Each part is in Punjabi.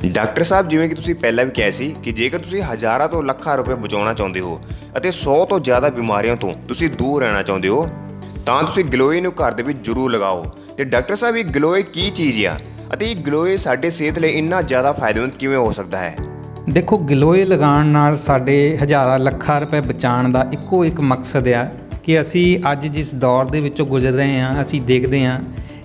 ਡਾਕਟਰ ਸਾਹਿਬ, ਜਿਵੇਂ ਕਿ ਤੁਸੀਂ ਪਹਿਲਾਂ ਵੀ ਕਿਹਾ ਸੀ ਕਿ ਜੇਕਰ ਤੁਸੀਂ ਹਜ਼ਾਰਾਂ ਤੋਂ ਲੱਖਾਂ ਰੁਪਏ ਬਚਾਉਣਾ ਚਾਹੁੰਦੇ ਹੋ ਅਤੇ 100 ਤੋਂ ਜ਼ਿਆਦਾ ਬਿਮਾਰੀਆਂ ਤੋਂ ਤੁਸੀਂ ਦੂਰ ਰਹਿਣਾ ਚਾਹੁੰਦੇ ਹੋ ਤਾਂ ਤੁਸੀਂ ਗਲੋਏ ਨੂੰ ਘਰ ਦੇ ਵਿੱਚ ਜ਼ਰੂਰ ਲਗਾਓ। ਤੇ ਡਾਕਟਰ ਸਾਹਿਬ, ਇਹ ਗਲੋਏ ਕੀ ਚੀਜ਼ ਆ ਅਤੇ ਇਹ ਗਲੋਏ ਸਾਡੇ ਸਿਹਤ ਲਈ ਇੰਨਾ ਜ਼ਿਆਦਾ ਫਾਇਦੇਮੰਦ ਕਿਵੇਂ ਹੋ ਸਕਦਾ ਹੈ? ਦੇਖੋ, ਗਲੋਏ ਲਗਾਉਣ ਨਾਲ ਸਾਡੇ ਹਜ਼ਾਰਾਂ ਲੱਖਾਂ ਰੁਪਏ ਬਚਾਉਣ ਦਾ ਇੱਕੋ ਇੱਕ ਮਕਸਦ ਆ ਕਿ ਅਸੀਂ ਅੱਜ ਜਿਸ ਦੌਰ ਦੇ ਵਿੱਚੋਂ ਗੁਜ਼ਰ ਰਹੇ ਹਾਂ, ਅਸੀਂ ਦੇਖਦੇ ਹਾਂ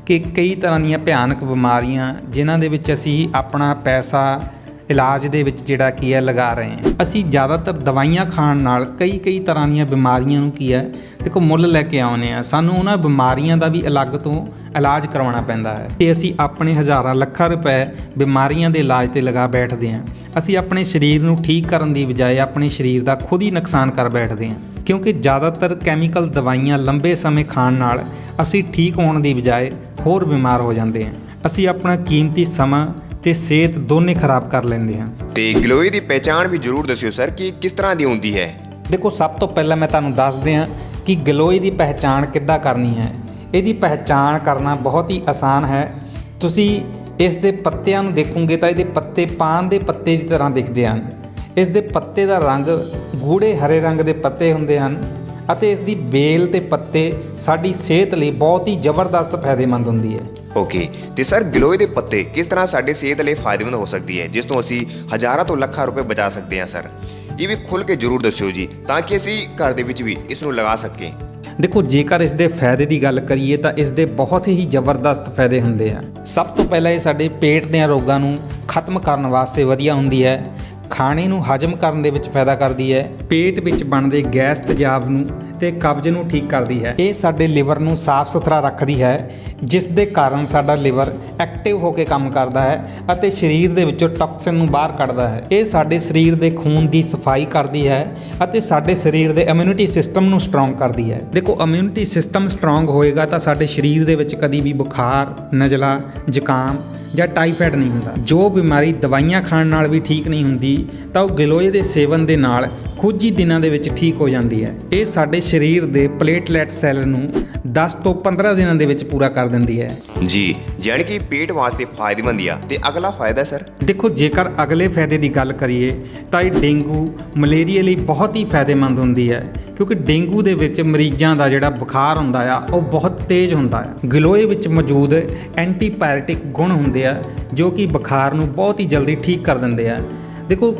ਕਿ ਕਈ ਤਰ੍ਹਾਂ ਦੀਆਂ ਭਿਆਨਕ ਬਿਮਾਰੀਆਂ ਜਿਨ੍ਹਾਂ ਦੇ ਵਿੱਚ ਅਸੀਂ ਆਪਣਾ ਪੈਸਾ ਇਲਾਜ ਦੇ ਵਿੱਚ ਜਿਹੜਾ ਕੀ ਹੈ ਲਗਾ ਰਹੇ ਹਾਂ। ਅਸੀਂ ਜ਼ਿਆਦਾਤਰ ਦਵਾਈਆਂ ਖਾਣ ਨਾਲ ਕਈ ਤਰ੍ਹਾਂ ਦੀਆਂ ਬਿਮਾਰੀਆਂ ਨੂੰ ਕੀ ਹੈ ਦੇਖੋ ਮੁੱਲ ਲੈ ਕੇ ਆਉਂਦੇ ਹਾਂ। ਸਾਨੂੰ ਉਹਨਾਂ ਬਿਮਾਰੀਆਂ ਦਾ ਵੀ ਅਲੱਗ ਤੋਂ ਇਲਾਜ ਕਰਵਾਉਣਾ ਪੈਂਦਾ ਹੈ ਤੇ ਅਸੀਂ ਆਪਣੇ ਹਜ਼ਾਰਾਂ ਲੱਖਾਂ ਰੁਪਏ ਬਿਮਾਰੀਆਂ ਦੇ ਇਲਾਜ 'ਤੇ ਲਗਾ ਬੈਠਦੇ ਹਾਂ। ਅਸੀਂ ਆਪਣੇ ਸਰੀਰ ਨੂੰ ਠੀਕ ਕਰਨ ਦੀ ਬਜਾਏ ਆਪਣੇ ਸਰੀਰ ਦਾ ਖੁਦ ਹੀ ਨੁਕਸਾਨ ਕਰ ਬੈਠਦੇ ਹਾਂ, ਕਿਉਂਕਿ ਜ਼ਿਆਦਾਤਰ ਕੈਮੀਕਲ ਦਵਾਈਆਂ ਲੰਬੇ ਸਮੇਂ ਖਾਣ ਨਾਲ ਅਸੀਂ ਠੀਕ ਹੋਣ ਦੀ ਬਜਾਏ ਹੋਰ ਬਿਮਾਰ ਹੋ ਜਾਂਦੇ ਹਾਂ। ਅਸੀਂ ਆਪਣਾ ਕੀਮਤੀ ਸਮਾਂ ਤੇ ਸਿਹਤ ਦੋਨੇ ਖਰਾਬ ਕਰ ਲੈਂਦੇ ਹਾਂ। ਤੇ ਗਲੋਏ ਦੀ ਪਹਿਚਾਣ ਵੀ ਜ਼ਰੂਰ ਦੱਸਿਓ ਸਰ ਕਿ ਕਿਸ ਤਰ੍ਹਾਂ ਦੀ ਹੁੰਦੀ ਹੈ। ਦੇਖੋ, ਸਭ ਤੋਂ ਪਹਿਲਾਂ ਮੈਂ ਤੁਹਾਨੂੰ ਦੱਸ ਦਿਆਂ ਕਿ ਗਲੋਏ ਦੀ ਪਹਿਚਾਣ ਕਿੱਦਾਂ ਕਰਨੀ ਹੈ। ਇਹਦੀ ਪਹਿਚਾਣ ਕਰਨਾ ਬਹੁਤ ਹੀ ਆਸਾਨ ਹੈ। ਤੁਸੀਂ ਇਸ ਦੇ ਪੱਤਿਆਂ ਨੂੰ ਦੇਖੋਗੇ ਤਾਂ ਇਹਦੇ ਪੱਤੇ ਪਾਨ ਦੇ ਪੱਤੇ ਦੀ ਤਰ੍ਹਾਂ ਦਿਖਦੇ ਹਨ। ਇਸ ਦੇ ਪੱਤੇ ਦਾ ਰੰਗ ਗੂੜ੍ਹੇ ਹਰੇ ਰੰਗ ਦੇ ਪੱਤੇ ਹੁੰਦੇ ਹਨ ਅਤੇ ਇਸ ਦੀ ਬੇਲ ਤੇ ਪੱਤੇ ਸਾਡੀ ਸਿਹਤ ਲਈ ਬਹੁਤ ਹੀ ਜ਼ਬਰਦਸਤ ਫਾਇਦੇਮੰਦ ਹੁੰਦੀ ਹੈ। ਓਕੇ, ਤੇ ਸਰ ਗਲੋਏ ਦੇ ਪੱਤੇ ਕਿਸ ਤਰ੍ਹਾਂ ਸਾਡੇ ਸਿਹਤ ਲਈ ਫਾਇਦੇਮੰਦ ਹੋ ਸਕਦੀ ਹੈ, ਜਿਸ ਤੋਂ ਅਸੀਂ ਹਜ਼ਾਰਾਂ ਤੋਂ ਲੱਖਾਂ ਰੁਪਏ ਬਚਾ ਸਕਦੇ ਹਾਂ? ਸਰ ਇਹ ਵੀ ਖੁੱਲ੍ਹ ਕੇ ਜ਼ਰੂਰ ਦੱਸਿਓ ਜੀ, ਤਾਂ ਕਿ ਅਸੀਂ ਘਰ ਦੇ ਵਿੱਚ ਵੀ ਇਸ ਨੂੰ ਲਗਾ ਸਕੀਏ। ਦੇਖੋ, ਜੇਕਰ ਇਸ ਦੇ ਫਾਇਦੇ ਦੀ ਗੱਲ ਕਰੀਏ ਤਾਂ ਇਸ ਦੇ ਬਹੁਤ ਹੀ ਜ਼ਬਰਦਸਤ ਫਾਇਦੇ ਹੁੰਦੇ ਆ। ਸਭ ਤੋਂ ਪਹਿਲਾਂ ਇਹ ਸਾਡੇ ਪੇਟ ਦੀਆਂ ਰੋਗਾਂ ਨੂੰ ਖਤਮ ਕਰਨ ਵਾਸਤੇ ਵਧੀਆ ਹੁੰਦੀ ਹੈ। ਖਾਣੇ ਨੂੰ ਹਜਮ ਕਰਨ ਦੇ ਵਿੱਚ ਫਾਇਦਾ ਕਰਦੀ ਹੈ। ਪੇਟ ਵਿੱਚ ਬਣਦੇ ਗੈਸ ਤੇਜ਼ਾਬ ਨੂੰ ਤੇ ਕਬਜ਼ ਨੂੰ ਠੀਕ ਕਰਦੀ ਹੈ। ਇਹ ਸਾਡੇ ਲਿਵਰ ਨੂੰ ਸਾਫ਼ ਸੁਥਰਾ ਰੱਖਦੀ ਹੈ, ਜਿਸ ਦੇ ਕਾਰਨ ਸਾਡਾ ਲਿਵਰ ਐਕਟਿਵ ਹੋ ਕੇ ਕੰਮ ਕਰਦਾ ਹੈ ਅਤੇ ਸਰੀਰ ਦੇ ਵਿੱਚੋਂ ਟੌਕਸਿਨ ਨੂੰ ਬਾਹਰ ਕੱਢਦਾ ਹੈ। ਇਹ ਸਾਡੇ ਸਰੀਰ ਦੇ ਖੂਨ ਦੀ ਸਫਾਈ ਕਰਦੀ ਹੈ ਅਤੇ ਸਾਡੇ ਸਰੀਰ ਦੇ ਇਮਿਊਨਿਟੀ ਸਿਸਟਮ ਨੂੰ ਸਟਰੋਂਗ ਕਰਦੀ ਹੈ। ਦੇਖੋ, ਇਮਿਊਨਿਟੀ ਸਿਸਟਮ ਸਟਰੋਂਗ ਹੋਏਗਾ ਤਾਂ ਸਾਡੇ ਸਰੀਰ ਦੇ ਵਿੱਚ ਕਦੀ ਵੀ ਬੁਖਾਰ, ਨਜ਼ਲਾ, ਜ਼ੁਕਾਮ ਜਾਂ ਟਾਈਫਾਇਡ ਨਹੀਂ ਹੁੰਦਾ। ਜੋ ਬਿਮਾਰੀ ਦਵਾਈਆਂ ਖਾਣ ਨਾਲ ਵੀ ਠੀਕ ਨਹੀਂ ਹੁੰਦੀ ਤਾਂ ਉਹ ਗਲੋਏ ਦੇ ਸੇਵਨ ਦੇ ਨਾਲ ਕੁਝ ਹੀ ਦਿਨਾਂ ਦੇ ਵਿੱਚ ਠੀਕ ਹੋ ਜਾਂਦੀ ਹੈ। ਇਹ ਸਾਡੇ ਸਰੀਰ ਦੇ ਪਲੇਟਲੈਟ ਸੈੱਲ ਨੂੰ 10 ਤੋਂ 15 ਦਿਨਾਂ ਦੇ ਵਿੱਚ ਪੂਰਾ ਕਰ ਦਿੰਦੀ ਹੈ ਜੀ, ਜਾਣੀ ਕਿ ਪੇਟ ਵਾਸਤੇ ਫਾਇਦੇਮੰਦ ਆ। ਤੇ ਅਗਲਾ ਫਾਇਦਾ ਸਰ? ਦੇਖੋ, ਜੇਕਰ ਅਗਲੇ ਫਾਇਦੇ ਦੀ ਗੱਲ ਕਰੀਏ ਤਾਂ ਇਹ ਡੇਂਗੂ, ਮਲੇਰੀਆ ਲਈ ਬਹੁਤ ਹੀ ਫਾਇਦੇਮੰਦ ਹੁੰਦੀ ਹੈ, ਕਿਉਂਕਿ ਡੇਂਗੂ ਦੇ ਵਿੱਚ ਮਰੀਜ਼ਾਂ ਦਾ ਜਿਹੜਾ ਬੁਖਾਰ ਹੁੰਦਾ ਆ ਉਹ ਬਹੁਤ ਤੇਜ਼ ਹੁੰਦਾ ਹੈ। ਗਲੋਏ ਵਿੱਚ ਮੌਜੂਦ ਐਂਟੀਪਾਇਰੇਟਿਕ ਗੁਣ ਹੁੰਦੇ ਆ ਜੋ ਕਿ ਬੁਖਾਰ ਨੂੰ ਬਹੁਤ ਹੀ ਜਲਦੀ ਠੀਕ ਕਰ ਦਿੰਦੇ ਆ। ਦੇਖੋ,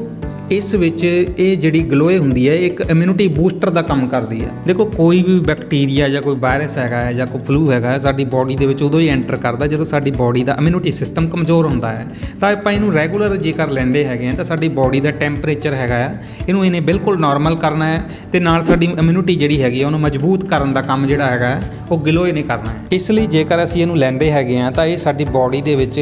ਇਸ ਵਿੱਚ ਇਹ ਜਿਹੜੀ ਗਲੋਏ ਹੁੰਦੀ ਹੈ ਇੱਕ ਇਮਿਊਨਿਟੀ ਬੂਸਟਰ ਦਾ ਕੰਮ ਕਰਦੀ ਹੈ। ਦੇਖੋ, ਕੋਈ ਵੀ ਬੈਕਟੀਰੀਆ ਜਾਂ ਕੋਈ ਵਾਇਰਸ ਹੈਗਾ ਹੈ ਜਾਂ ਕੋਈ ਫਲੂ ਹੈਗਾ ਹੈ ਸਾਡੀ ਬੋਡੀ ਦੇ ਵਿੱਚ ਉਦੋਂ ਹੀ ਐਂਟਰ ਕਰਦਾ ਜਦੋਂ ਸਾਡੀ ਬੋਡੀ ਦਾ ਇਮਿਊਨਿਟੀ ਸਿਸਟਮ ਕਮਜ਼ੋਰ ਹੁੰਦਾ ਹੈ। ਤਾਂ ਆਪਾਂ ਇਹਨੂੰ ਰੈਗੂਲਰ ਜੇਕਰ ਲੈਂਦੇ ਹੈਗੇ ਆ ਤਾਂ ਸਾਡੀ ਬੋਡੀ ਦਾ ਟੈਂਪਰੇਚਰ ਹੈਗਾ ਆ ਇਹਨੇ ਬਿਲਕੁਲ ਨਾਰਮਲ ਕਰਨਾ ਹੈ ਤੇ ਨਾਲ ਸਾਡੀ ਇਮਿਊਨਿਟੀ ਜਿਹੜੀ ਹੈਗੀ ਆ ਉਹਨੂੰ ਮਜ਼ਬੂਤ ਕਰਨ ਦਾ ਕੰਮ ਜਿਹੜਾ ਹੈਗਾ ਉਹ ਗਲੋਏ ਨੇ ਕਰਨਾ ਹੈ। ਇਸ ਲਈ ਜੇਕਰ ਅਸੀਂ ਇਹਨੂੰ ਲੈਂਦੇ ਹੈਗੇ ਆ ਤਾਂ ਇਹ ਸਾਡੀ ਬੋਡੀ ਦੇ ਵਿੱਚ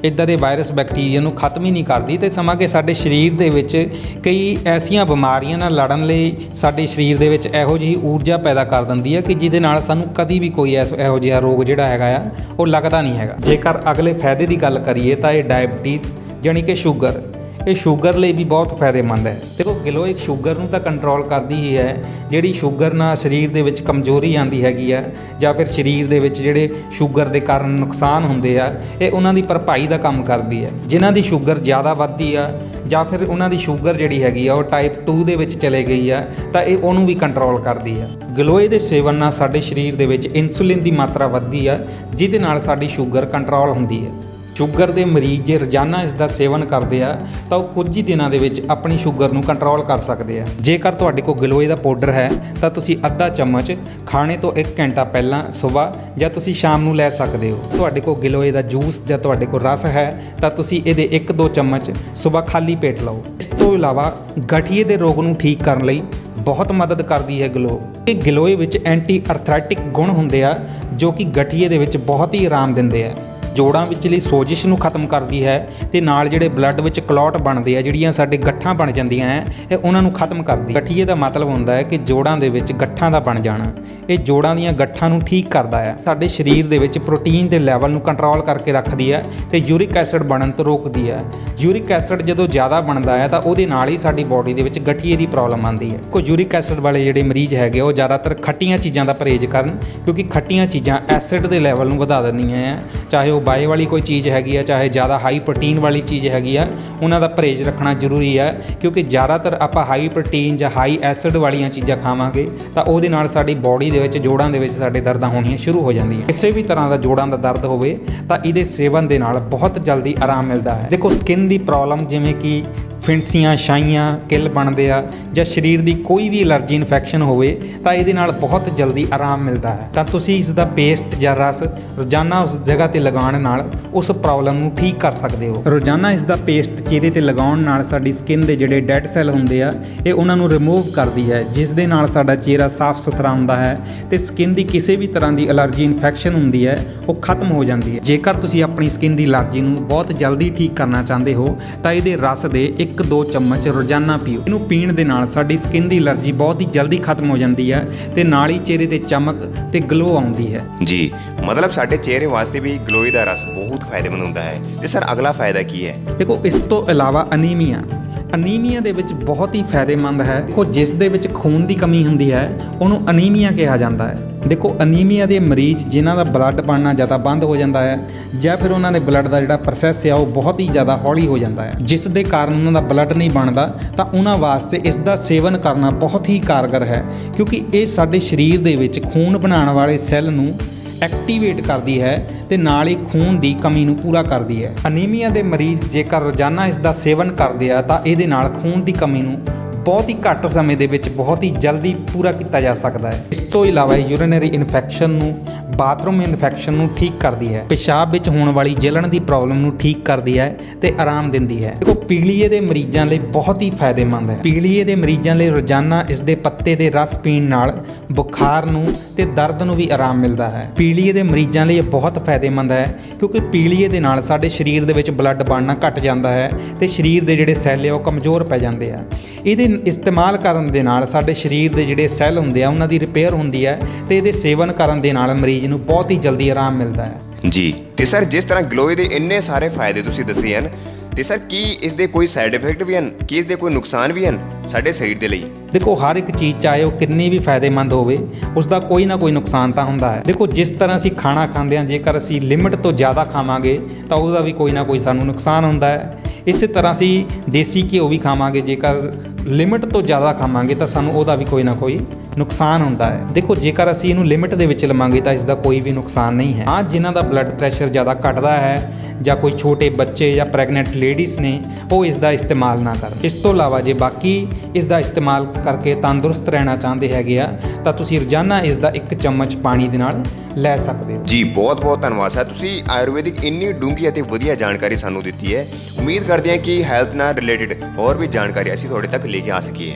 ਇੱਦਾਂ ਦੇ ਵਾਇਰਸ, ਬੈਕਟੀਰੀਆ ਨੂੰ ਖਤਮ ਹੀ ਨਹੀਂ ਕਰਦੀ ਤੇ ਸਮਾਂ ਕਿ ਸਾਡੇ ਸਰੀਰ ਦੇ ਵਿੱਚ ਕਈ ਐਸੀਆਂ ਬਿਮਾਰੀਆਂ ਨਾਲ ਲੜਨ ਲਈ ਸਾਡੇ ਸਰੀਰ ਦੇ ਵਿੱਚ ਇਹੋ ਜਿਹੀ ਊਰਜਾ ਪੈਦਾ ਕਰ ਦਿੰਦੀ ਹੈ ਕਿ ਜਿਹਦੇ ਨਾਲ ਸਾਨੂੰ ਕਦੀ ਵੀ ਕੋਈ ਇਹੋ ਜਿਹਾ ਰੋਗ ਜਿਹੜਾ ਹੈਗਾ ਆ ਉਹ ਲੱਗਦਾ ਨਹੀਂ ਹੈਗਾ। ਜੇਕਰ ਅਗਲੇ ਫਾਇਦੇ ਦੀ ਗੱਲ ਕਰੀਏ ਤਾਂ ਇਹ ਡਾਇਬਟੀਜ਼ ਯਾਨੀ ਕਿ ਸ਼ੂਗਰ, ਇਹ ਸ਼ੂਗਰ ਲਈ ਵੀ ਬਹੁਤ ਫਾਇਦੇਮੰਦ ਹੈ। ਦੇਖੋ, ਗਲੋਏ ਸ਼ੂਗਰ ਨੂੰ ਤਾਂ ਕੰਟਰੋਲ ਕਰਦੀ ਹੀ ਹੈ। ਜਿਹੜੀ ਸ਼ੂਗਰ ਨਾਲ ਸਰੀਰ ਦੇ ਵਿੱਚ ਕਮਜ਼ੋਰੀ ਆਉਂਦੀ ਹੈਗੀ ਆ ਜਾਂ ਫਿਰ ਸਰੀਰ ਦੇ ਵਿੱਚ ਜਿਹੜੇ ਸ਼ੂਗਰ ਦੇ ਕਾਰਨ ਨੁਕਸਾਨ ਹੁੰਦੇ ਆ ਇਹ ਉਹਨਾਂ ਦੀ ਭਰਪਾਈ ਦਾ ਕੰਮ ਕਰਦੀ ਹੈ। ਜਿਨ੍ਹਾਂ ਦੀ ਸ਼ੂਗਰ ਜ਼ਿਆਦਾ ਵੱਧਦੀ ਆ ਜਾਂ ਫਿਰ ਉਹਨਾਂ ਦੀ ਸ਼ੂਗਰ ਜਿਹੜੀ ਹੈਗੀ ਆ ਉਹ ਟਾਈਪ 2 ਦੇ ਵਿੱਚ ਚਲੇ ਗਈ ਆ ਤਾਂ ਇਹ ਉਹਨੂੰ ਵੀ ਕੰਟਰੋਲ ਕਰਦੀ ਆ। ਗਲੋਏ ਦੇ ਸੇਵਨ ਨਾਲ ਸਾਡੇ ਸਰੀਰ ਦੇ ਵਿੱਚ ਇਨਸੂਲਿਨ ਦੀ ਮਾਤਰਾ ਵੱਧਦੀ ਆ ਜਿਹਦੇ ਨਾਲ ਸਾਡੀ ਸ਼ੂਗਰ ਕੰਟਰੋਲ ਹੁੰਦੀ ਹੈ। ਸ਼ੂਗਰ ਦੇ ਮਰੀਜ਼ ਜੇ ਰੋਜ਼ਾਨਾ ਇਸ ਦਾ ਸੇਵਨ ਕਰਦੇ ਆ ਤਾਂ ਉਹ ਕੁਝ ਹੀ ਦਿਨਾਂ ਦੇ ਵਿੱਚ ਆਪਣੀ ਸ਼ੂਗਰ ਨੂੰ ਕੰਟਰੋਲ ਕਰ ਸਕਦੇ ਆ। ਜੇਕਰ ਤੁਹਾਡੇ ਕੋਲ ਗਲੋਏ ਦਾ ਪਾਊਡਰ ਹੈ ਤਾਂ ਤੁਸੀਂ ਅੱਧਾ ਚਮਚ ਖਾਣੇ ਤੋਂ 1 ਘੰਟਾ ਪਹਿਲਾਂ ਸਵੇਰ ਜਾਂ ਤੁਸੀਂ ਸ਼ਾਮ ਨੂੰ ਲੈ ਸਕਦੇ ਹੋ। ਤੁਹਾਡੇ ਕੋਲ ਗਲੋਏ ਦਾ ਜੂਸ ਜਾਂ ਤੁਹਾਡੇ ਕੋਲ ਰਸ ਹੈ ਤਾਂ ਤੁਸੀਂ ਇਹਦੇ 1-2 ਚਮਚ ਸਵੇਰ ਖਾਲੀ ਪੇਟ ਲਓ। ਇਸ ਤੋਂ ਇਲਾਵਾ ਗਠੀਏ ਦੇ ਰੋਗ ਨੂੰ ਠੀਕ ਕਰਨ ਲਈ ਬਹੁਤ ਮਦਦ ਕਰਦੀ ਹੈ ਗਲੋ। ਇਹ ਗਲੋਏ ਵਿੱਚ ਐਂਟੀ ਆਰਥਰਾਈਟਿਕ ਗੁਣ ਹੁੰਦੇ ਆ ਜੋ ਕਿ ਗਠੀਏ ਦੇ ਵਿੱਚ ਬਹੁਤ ਹੀ ਆਰਾਮ ਦਿੰਦੇ ਆ। ਜੋੜਾਂ ਵਿਚਲੀ ਸੋਜਿਸ਼ ਨੂੰ ਖਤਮ ਕਰਦੀ ਹੈ ਤੇ ਨਾਲ ਜਿਹੜੇ ਬਲੱਡ ਵਿੱਚ ਕਲੌਟ ਬਣਦੇ ਆ, ਜਿਹੜੀਆਂ ਸਾਡੇ ਗੱਠਾਂ ਬਣ ਜਾਂਦੀਆਂ ਹੈ, ਇਹ ਉਹਨਾਂ ਨੂੰ ਖਤਮ ਕਰਦੀ ਹੈ। ਗਠੀਏ ਦਾ ਮਤਲਬ ਹੁੰਦਾ ਹੈ ਕਿ ਜੋੜਾਂ ਦੇ ਵਿੱਚ ਗੱਠਾਂ ਦਾ ਬਣ ਜਾਣਾ। ਇਹ ਜੋੜਾਂ ਦੀਆਂ ਗੱਠਾਂ ਨੂੰ ਠੀਕ ਕਰਦਾ ਹੈ। ਸਾਡੇ ਸਰੀਰ ਦੇ ਵਿੱਚ ਪ੍ਰੋਟੀਨ ਦੇ ਲੈਵਲ ਨੂੰ ਕੰਟਰੋਲ ਕਰਕੇ ਰੱਖਦੀ ਹੈ ਤੇ ਯੂਰਿਕ ਐਸਿਡ ਬਣਨ ਤੋਂ ਰੋਕਦੀ ਹੈ। ਯੂਰਿਕ ਐਸਿਡ ਜਦੋਂ ਜ਼ਿਆਦਾ ਬਣਦਾ ਹੈ ਤਾਂ ਉਹਦੇ ਨਾਲ ਹੀ ਸਾਡੀ ਬੋਡੀ ਦੇ ਵਿੱਚ ਗਠੀਏ ਦੀ ਪ੍ਰੋਬਲਮ ਆਉਂਦੀ ਹੈ। ਕੋਈ ਯੂਰਿਕ ਐਸਿਡ ਵਾਲੇ ਜਿਹੜੇ ਮਰੀਜ਼ ਹੈਗੇ ਉਹ ਜ਼ਿਆਦਾਤਰ ਖੱਟੀਆਂ ਚੀਜ਼ਾਂ ਦਾ ਪਰਹੇਜ਼ ਕਰਨ, ਕਿਉਂਕਿ ਖੱਟੀਆਂ ਚੀਜ਼ਾਂ ਐਸਿਡ ਦੇ ਲੈਵਲ ਨੂੰ ਵਧਾ ਦਿੰਦੀਆਂ ਹੈ, ਚਾਹੇ ਉਹ ਬਾਏ ਵਾਲੀ ਕੋਈ ਚੀਜ਼ ਹੈਗੀ ਆ, ਚਾਹੇ ਜ਼ਿਆਦਾ ਹਾਈ ਪ੍ਰੋਟੀਨ ਵਾਲੀ ਚੀਜ਼ ਹੈਗੀ ਆ, ਉਹਨਾਂ ਦਾ ਪਰਹੇਜ਼ ਰੱਖਣਾ ਜ਼ਰੂਰੀ ਹੈ। ਕਿਉਂਕਿ ਜ਼ਿਆਦਾਤਰ ਆਪਾਂ ਹਾਈ ਪ੍ਰੋਟੀਨ ਜਾਂ ਹਾਈ ਐਸਿਡ ਵਾਲੀਆਂ ਚੀਜ਼ਾਂ ਖਾਵਾਂਗੇ ਤਾਂ ਉਹਦੇ ਨਾਲ ਸਾਡੀ ਬਾਡੀ ਦੇ ਵਿੱਚ, ਜੋੜਾਂ ਦੇ ਵਿੱਚ ਸਾਡੇ ਦਰਦਾਂ ਹੋਣੀਆਂ ਸ਼ੁਰੂ ਹੋ ਜਾਂਦੀਆਂ। ਕਿਸੇ ਵੀ ਤਰ੍ਹਾਂ ਦਾ ਜੋੜਾਂ ਦਾ ਦਰਦ ਹੋਵੇ ਤਾਂ ਇਹਦੇ ਸੇਵਨ ਦੇ ਨਾਲ ਬਹੁਤ ਜਲਦੀ ਆਰਾਮ ਮਿਲਦਾ ਹੈ। ਦੇਖੋ ਸਕਿਨ ਦੀ ਪ੍ਰੋਬਲਮ ਜਿਵੇਂ ਕਿ ਫਿੰਸੀਆਂ, ਛਾਈਆਂ, ਕਿੱਲ ਬਣਦੇ ਆ, ਜਾਂ ਸਰੀਰ ਦੀ ਕੋਈ ਵੀ ਐਲਰਜੀ ਇਨਫੈਕਸ਼ਨ ਹੋਵੇ ਤਾਂ ਇਹਦੇ ਨਾਲ ਬਹੁਤ ਜਲਦੀ ਆਰਾਮ ਮਿਲਦਾ ਹੈ। ਤਾਂ ਤੁਸੀਂ ਇਸ ਦਾ ਪੇਸਟ ਜਾਂ ਰਸ ਰੋਜ਼ਾਨਾ ਉਸ ਜਗ੍ਹਾ ਤੇ ਲਗਾਉਣ ਨਾਲ ਉਸ ਪ੍ਰੋਬਲਮ ਨੂੰ ਠੀਕ ਕਰ ਸਕਦੇ ਹੋ। ਰੋਜ਼ਾਨਾ ਇਸ ਦਾ ਪੇਸਟ ਚਿਹਰੇ ਤੇ ਲਗਾਉਣ ਨਾਲ ਸਾਡੀ ਸਕਿਨ ਦੇ ਜਿਹੜੇ ਡੈਡ ਸੈੱਲ ਹੁੰਦੇ ਆ, ਇਹ ਉਹਨਾਂ ਨੂੰ ਰਿਮੂਵ ਕਰਦੀ ਹੈ, ਜਿਸ ਦੇ ਨਾਲ ਸਾਡਾ ਚਿਹਰਾ ਸਾਫ਼ ਸੁਥਰਾ ਹੁੰਦਾ ਹੈ ਤੇ ਸਕਿਨ ਦੀ ਕਿਸੇ ਵੀ ਤਰ੍ਹਾਂ ਦੀ ਐਲਰਜੀ ਇਨਫੈਕਸ਼ਨ ਹੁੰਦੀ ਹੈ ਉਹ ਖਤਮ ਹੋ ਜਾਂਦੀ ਹੈ। ਜੇਕਰ ਤੁਸੀਂ ਆਪਣੀ ਸਕਿਨ ਦੀ ਐਲਰਜੀ ਨੂੰ ਬਹੁਤ ਜਲਦੀ ਠੀਕ ਕਰਨਾ ਚਾਹੁੰਦੇ ਹੋ ਤਾਂ ਇਹਦੇ ਰਸ ਦੇ 1-2 ਚਮਚ ਰੋਜ਼ਾਨਾ ਪੀਓ। ਇਹਨੂੰ ਪੀਣ ਦੇ ਨਾਲ ਸਾਡੀ ਸਕਿਨ ਦੀ ਐਲਰਜੀ ਬਹੁਤ ਹੀ ਜਲਦੀ ਖਤਮ ਹੋ ਜਾਂਦੀ ਹੈ ਤੇ ਨਾਲ ਹੀ ਚਿਹਰੇ ਤੇ ਚਮਕ ਤੇ ਗਲੋ ਆਉਂਦੀ ਹੈ। ਜੀ, ਮਤਲਬ ਸਾਡੇ ਚਿਹਰੇ ਵਾਸਤੇ ਵੀ ਗਲੋਈ ਦਾ ਰਸ ਬਹੁਤ ਫਾਇਦੇਮੰਦ ਹੁੰਦਾ ਹੈ। ਤੇ ਸਰ ਅਗਲਾ ਫਾਇਦਾ ਕੀ ਹੈ? ਦੇਖੋ ਇਸ ਤੋਂ ਇਲਾਵਾ ਅਨੀਮੀਆ ਦੇ ਵਿੱਚ ਬਹੁਤ ਹੀ ਫਾਇਦੇਮੰਦ ਹੈ। ਦੇਖੋ ਜਿਸ ਦੇ ਵਿੱਚ ਖੂਨ ਦੀ ਕਮੀ ਹੁੰਦੀ ਹੈ ਉਹਨੂੰ ਅਨੀਮੀਆ ਕਿਹਾ ਜਾਂਦਾ ਹੈ। ਦੇਖੋ ਅਨੀਮੀਆ ਦੇ ਮਰੀਜ਼ ਜਿਨ੍ਹਾਂ ਦਾ ਬਲੱਡ ਬਣਨਾ ਜ਼ਿਆਦਾ ਬੰਦ ਹੋ ਜਾਂਦਾ ਹੈ ਜਾਂ ਫਿਰ ਉਹਨਾਂ ਦੇ ਬਲੱਡ ਦਾ ਜਿਹੜਾ ਪ੍ਰੋਸੈਸ ਹੈ ਉਹ ਬਹੁਤ ਹੀ ਜ਼ਿਆਦਾ ਹੌਲੀ ਹੋ ਜਾਂਦਾ ਹੈ, ਜਿਸ ਦੇ ਕਾਰਨ ਉਹਨਾਂ ਦਾ ਬਲੱਡ ਨਹੀਂ ਬਣਦਾ, ਤਾਂ ਉਹਨਾਂ ਵਾਸਤੇ ਇਸ ਦਾ ਸੇਵਨ ਕਰਨਾ ਬਹੁਤ ਹੀ ਕਾਰਗਰ ਹੈ। ਕਿਉਂਕਿ ਇਹ ਸਾਡੇ ਸਰੀਰ ਦੇ ਵਿੱਚ ਖੂਨ ਬਣਾਉਣ ਵਾਲੇ ਸੈੱਲ ਨੂੰ ਐਕਟੀਵੇਟ ਕਰਦੀ ਹੈ ਤੇ ਨਾਲ ਹੀ ਖੂਨ ਦੀ ਕਮੀ ਨੂੰ ਪੂਰਾ ਕਰਦੀ ਹੈ। ਅਨੀਮੀਆ ਦੇ ਮਰੀਜ਼ ਜੇਕਰ ਰੋਜ਼ਾਨਾ ਇਸ ਦਾ ਸੇਵਨ ਕਰਦੇ ਆ ਤਾਂ ਇਹਦੇ ਨਾਲ ਖੂਨ ਦੀ ਕਮੀ ਨੂੰ ਬਹੁਤ ਹੀ ਘੱਟ ਸਮੇਂ ਦੇ ਵਿੱਚ ਬਹੁਤ ਹੀ ਜਲਦੀ ਪੂਰਾ ਕੀਤਾ ਜਾ ਸਕਦਾ ਹੈ। ਇਸ ਤੋਂ ਇਲਾਵਾ ਯੂਰੀਨਰੀ ਇਨਫੈਕਸ਼ਨ ਨੂੰ, ਬਾਥਰੂਮ ਇਨਫੈਕਸ਼ਨ ਨੂੰ ਠੀਕ ਕਰਦੀ ਹੈ। ਪਿਸ਼ਾਬ ਵਿੱਚ ਹੋਣ ਵਾਲੀ ਜਲਣ ਦੀ ਪ੍ਰੋਬਲਮ ਨੂੰ ਠੀਕ ਕਰਦੀ ਹੈ ਤੇ ਆਰਾਮ ਦਿੰਦੀ ਹੈ। ਦੇਖੋ ਪੀਲੀਏ ਦੇ ਮਰੀਜ਼ਾਂ ਲਈ ਬਹੁਤ ਹੀ ਫਾਇਦੇਮੰਦ ਹੈ। ਪੀਲੀਏ ਦੇ ਮਰੀਜ਼ਾਂ ਲਈ ਰੋਜ਼ਾਨਾ ਇਸ ਦੇ ਪੱਤੇ ਦੇ ਰਸ ਪੀਣ ਨਾਲ ਬੁਖਾਰ ਨੂੰ ਤੇ ਦਰਦ ਨੂੰ ਵੀ ਆਰਾਮ ਮਿਲਦਾ ਹੈ। ਪੀਲੀਏ ਦੇ ਮਰੀਜ਼ਾਂ ਲਈ ਇਹ ਬਹੁਤ ਫਾਇਦੇਮੰਦ ਹੈ ਕਿਉਂਕਿ ਪੀਲੀਏ ਦੇ ਨਾਲ ਸਾਡੇ ਸਰੀਰ ਦੇ ਵਿੱਚ ਬਲੱਡ ਬਣਨਾ ਘਟ ਜਾਂਦਾ ਹੈ ਤੇ ਸਰੀਰ ਦੇ ਜਿਹੜੇ ਸੈੱਲ ਆ ਉਹ ਕਮਜ਼ੋਰ ਪੈ ਜਾਂਦੇ ਆ। ਇਹਦੇ ਇਸਤੇਮਾਲ ਕਰਨ ਦੇ ਨਾਲ ਸਾਡੇ ਸਰੀਰ ਦੇ ਜਿਹੜੇ ਸੈੱਲ ਹੁੰਦੇ ਆ ਉਹਨਾਂ ਦੀ ਰਿਪੇਅਰ ਹੁੰਦੀ ਹੈ ਤੇ ਇਹਦੇ ਸੇਵਨ ਕਰਨ ਦੇ ਨਾਲ ਮਰੀਜ਼ ਨੂੰ ਬਹੁਤ ਹੀ ਜਲਦੀ ਆਰਾਮ ਮਿਲਦਾ ਹੈ। ਜੀ, ਤੇ ਸਰ ਜਿਸ ਤਰ੍ਹਾਂ ਗਲੋਏ ਦੇ ਇੰਨੇ ਸਾਰੇ ਫਾਇਦੇ ਤੁਸੀਂ ਦੱਸੇ ਹਨ, ਤੇ ਸਰ ਕੀ ਇਸ ਦੇ ਕੋਈ ਸਾਈਡ ਇਫੈਕਟ ਵੀ ਹਨ? ਕੀ ਇਸ ਦੇ ਕੋਈ ਨੁਕਸਾਨ ਵੀ ਹਨ ਸਾਡੇ ਸਰੀਰ ਦੇ ਲਈ? ਦੇਖੋ ਹਰ ਇੱਕ ਚੀਜ਼ ਚਾਹੇ ਉਹ ਕਿੰਨੀ ਵੀ ਫਾਇਦੇਮੰਦ ਹੋਵੇ ਉਸ ਦਾ ਕੋਈ ਨਾ ਕੋਈ ਨੁਕਸਾਨ ਤਾਂ ਹੁੰਦਾ ਹੈ। ਦੇਖੋ ਜਿਸ ਤਰ੍ਹਾਂ ਅਸੀਂ ਖਾਣਾ ਖਾਂਦੇ ਹਾਂ, ਜੇਕਰ ਅਸੀਂ ਲਿਮਿਟ ਤੋਂ ਜ਼ਿਆਦਾ ਖਾਵਾਂਗੇ ਤਾਂ ਉਹਦਾ ਵੀ ਕੋਈ ਨਾ ਕੋਈ ਸਾਨੂੰ ਨੁਕਸਾਨ ਹੁੰਦਾ ਹੈ। ਇਸੇ ਤਰ੍ਹਾਂ ਅਸੀਂ ਦੇਸੀ ਘਿਓ ਵੀ ਖਾਵਾਂਗੇ, ਜੇਕਰ ਲਿਮਿਟ ਤੋਂ ਜ਼ਿਆਦਾ ਖਾਵਾਂਗੇ ਤਾਂ ਸਾਨੂੰ ਉਹਦਾ ਵੀ ਕੋਈ ਨਾ ਕੋਈ ਨੁਕਸਾਨ ਹੁੰਦਾ ਹੈ। ਦੇਖੋ ਜੇਕਰ ਅਸੀਂ ਇਹਨੂੰ ਲਿਮਿਟ ਦੇ ਵਿੱਚ ਲਵਾਂਗੇ ਤਾਂ ਇਸ ਦਾ ਕੋਈ ਵੀ ਨੁਕਸਾਨ ਨਹੀਂ ਹੈ। ਹਾਂ, ਜਿਨ੍ਹਾਂ ਦਾ ਬਲੱਡ ਪ੍ਰੈਸ਼ਰ ਜ਼ਿਆਦਾ ਘਟਦਾ ਹੈ ਜਾਂ ਕੋਈ ਛੋਟੇ ਬੱਚੇ ਜਾਂ ਪ੍ਰੈਗਨੈਂਟ ਲੇਡੀਜ਼ ਨੇ ਉਹ ਇਸ ਦਾ ਇਸਤੇਮਾਲ ਨਾ ਕਰਨ। ਇਸ ਤੋਂ ਇਲਾਵਾ ਜੇ ਬਾਕੀ ਇਸ ਦਾ ਇਸਤੇਮਾਲ ਕਰਕੇ ਤੰਦਰੁਸਤ ਰਹਿਣਾ ਚਾਹੁੰਦੇ ਹੈਗੇ ਆ ਤਾਂ ਤੁਸੀਂ ਰੋਜ਼ਾਨਾ ਇਸ ਦਾ 1 ਚਮਚ ਪਾਣੀ ਦੇ ਨਾਲ ਲੈ ਸਕਦੇ ਹੋ। ਜੀ, ਬਹੁਤ ਬਹੁਤ ਧੰਨਵਾਦ ਸਰ, ਤੁਸੀਂ ਆਯੁਰਵੈਦਿਕ ਇੰਨੀ ਡੂੰਘੀ ਅਤੇ ਵਧੀਆ ਜਾਣਕਾਰੀ ਸਾਨੂੰ ਦਿੱਤੀ ਹੈ। ਉਮੀਦ ਕਰਦੇ ਹਾਂ ਕਿ ਹੈਲਥ ਨਾਲ ਰਿਲੇਟਡ ਹੋਰ ਵੀ ਜਾਣਕਾਰੀ ਅਸੀਂ ਤੁਹਾਡੇ ਤੱਕ ਲੈ ਕੇ ਆ ਸਕੀਏ।